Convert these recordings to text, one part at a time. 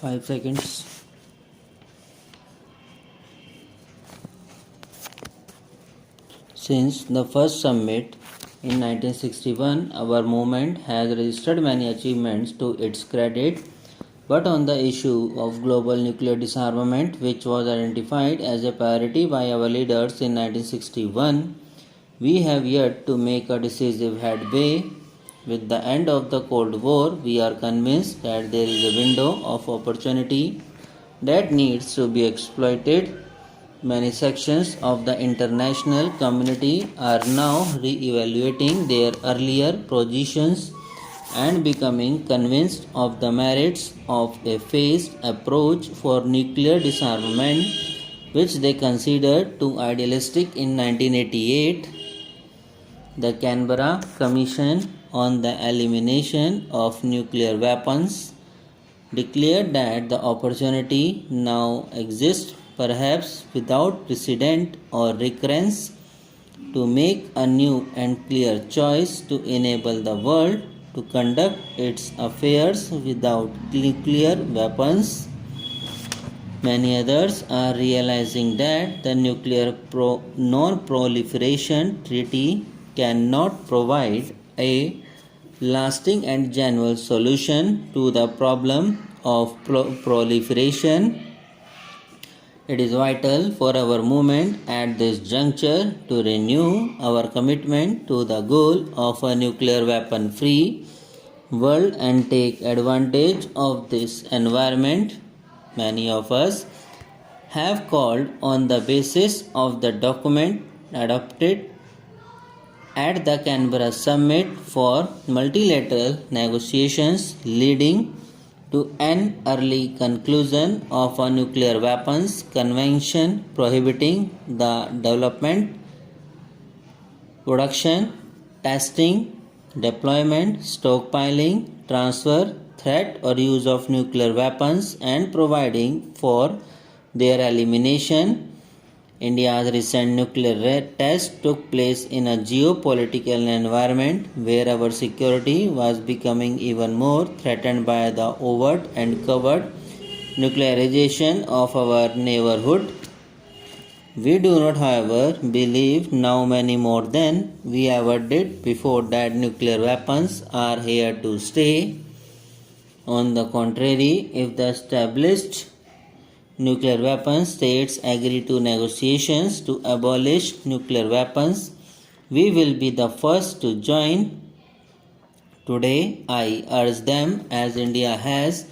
5 seconds. Since the first summit in 1961, our movement has registered many achievements to its credit, but on the issue of global nuclear disarmament, which was identified as a priority by our leaders in 1961, we have yet to make a decisive headway. With the end of the Cold War, we are convinced that there is a window of opportunity that needs to be exploited. Many sections of the international community are now re-evaluating their earlier positions and becoming convinced of the merits of a phased approach for nuclear disarmament, which they considered too idealistic in 1988. The Canberra Commission on the Elimination of Nuclear Weapons declared that the opportunity now exists, perhaps without precedent or recurrence, to make a new and clear choice to enable the world to conduct its affairs without nuclear weapons. Many others are realizing that the nuclear non-proliferation treaty cannot provide a lasting and genuine solution to the problem of proliferation. It is vital for our movement at this juncture to renew our commitment to the goal of a nuclear weapon free world and take advantage of this environment. Many of us have called on the basis of the document adopted at the Canberra Summit for multilateral negotiations leading to an early conclusion of a nuclear weapons convention prohibiting the development, production, testing, deployment, stockpiling, transfer, threat or use of nuclear weapons and providing for their elimination. India's recent nuclear test took place in a geopolitical environment where our security was becoming even more threatened by the overt and covert nuclearization of our neighborhood. We do not, however, believe now many more than we ever did before that nuclear weapons are here to stay. On the contrary, if the established nuclear weapons states agree to negotiations to abolish nuclear weapons, we will be the first to join. Today, I urge them, as India has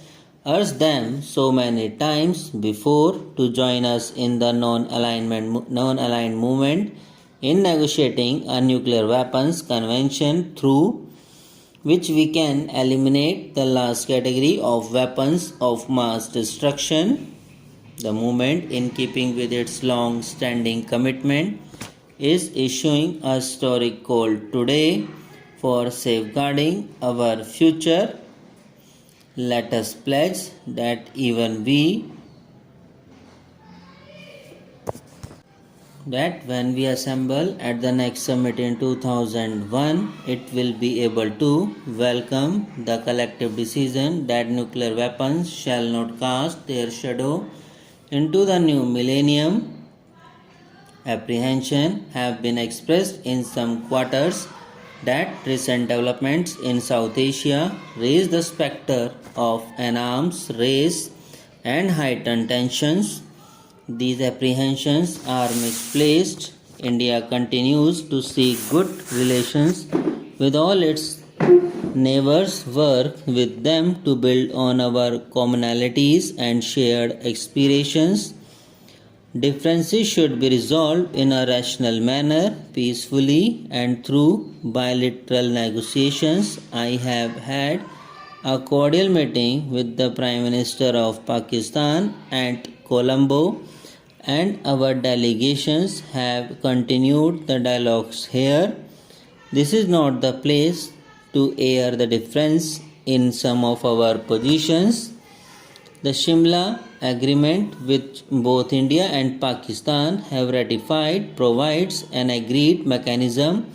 urged them so many times before, to join us in the non-aligned movement in negotiating a nuclear weapons convention through which we can eliminate the last category of weapons of mass destruction. The movement, in keeping with its long-standing commitment, is issuing a historic call today for safeguarding our future. Let us pledge that when we assemble at the next summit in 2001, it will be able to welcome the collective decision that nuclear weapons shall not cast their shadow into the new millennium. Apprehension have been expressed in some quarters that recent developments in South Asia raise the specter of an arms race and heightened tensions. These apprehensions are misplaced. India continues to seek good relations with all its neighbors, work with them to build on our commonalities and shared aspirations. Differences should be resolved in a rational manner, peacefully, and through bilateral negotiations. I have had a cordial meeting with the Prime Minister of Pakistan at Colombo, and our delegations have continued the dialogues here. This is not the place to air the difference in some of our positions. The Shimla Agreement, which both India and Pakistan have ratified, provides an agreed mechanism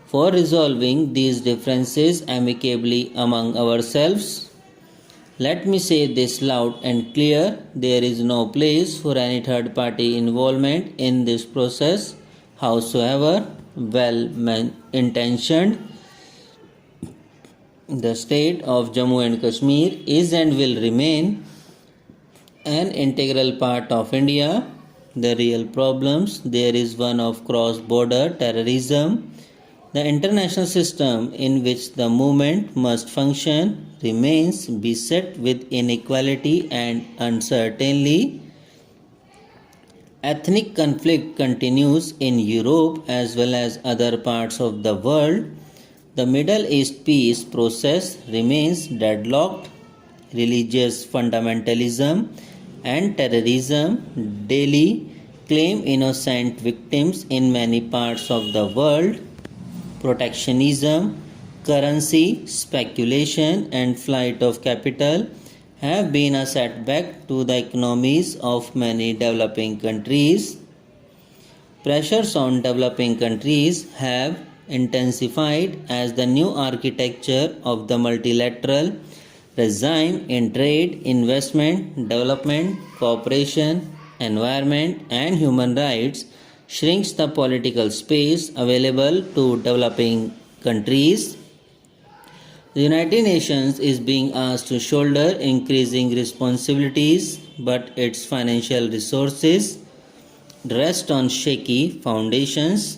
for resolving these differences amicably among ourselves. Let me say this loud and clear, there is no place for any third party involvement in this process, howsoever well intentioned. The state of Jammu and Kashmir is and will remain an integral part of India. The real problems there is one of cross border terrorism. The international system in which the movement must function remains beset with inequality and uncertainty. Ethnic conflict continues in Europe as well as other parts of the world. The Middle East peace process remains deadlocked. Religious fundamentalism and terrorism daily claim innocent victims in many parts of the world. Protectionism, currency speculation, and flight of capital have been a setback to the economies of many developing countries. Pressures on developing countries have intensified as the new architecture of the multilateral regime in trade, investment, development, cooperation, environment, and human rights shrinks the political space available to developing countries. The United Nations is being asked to shoulder increasing responsibilities, but its financial resources rest on shaky foundations.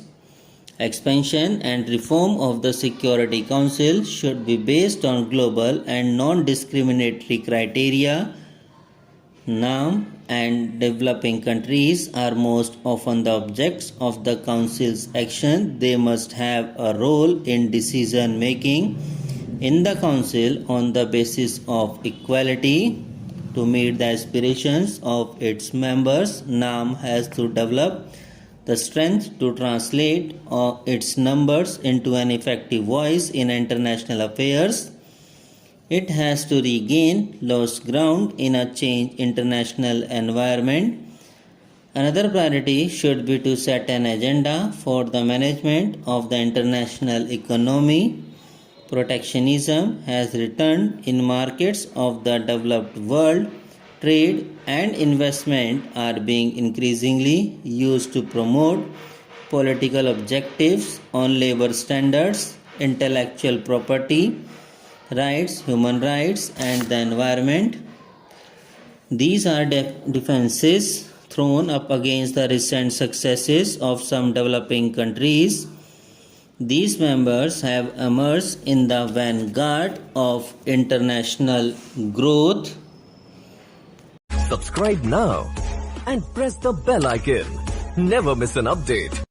Expansion and reform of the Security Council should be based on global and non-discriminatory criteria. Now, and developing countries are most often the objects of the Council's action. They must have a role in decision making in the Council on the basis of equality. To meet the aspirations of its members, NAM has to develop the strength to translate its numbers into an effective voice in international affairs. It has to regain lost ground in a changed international environment. Another priority should be to set an agenda for the management of the international economy. Protectionism has returned in markets of the developed world. Trade and investment are being increasingly used to promote political objectives on labor standards, intellectual property rights, human rights, and the environment. These are defenses thrown up against the recent successes of some developing countries. These members have emerged in the vanguard of international growth. Subscribe now and press the bell icon. Never miss an update.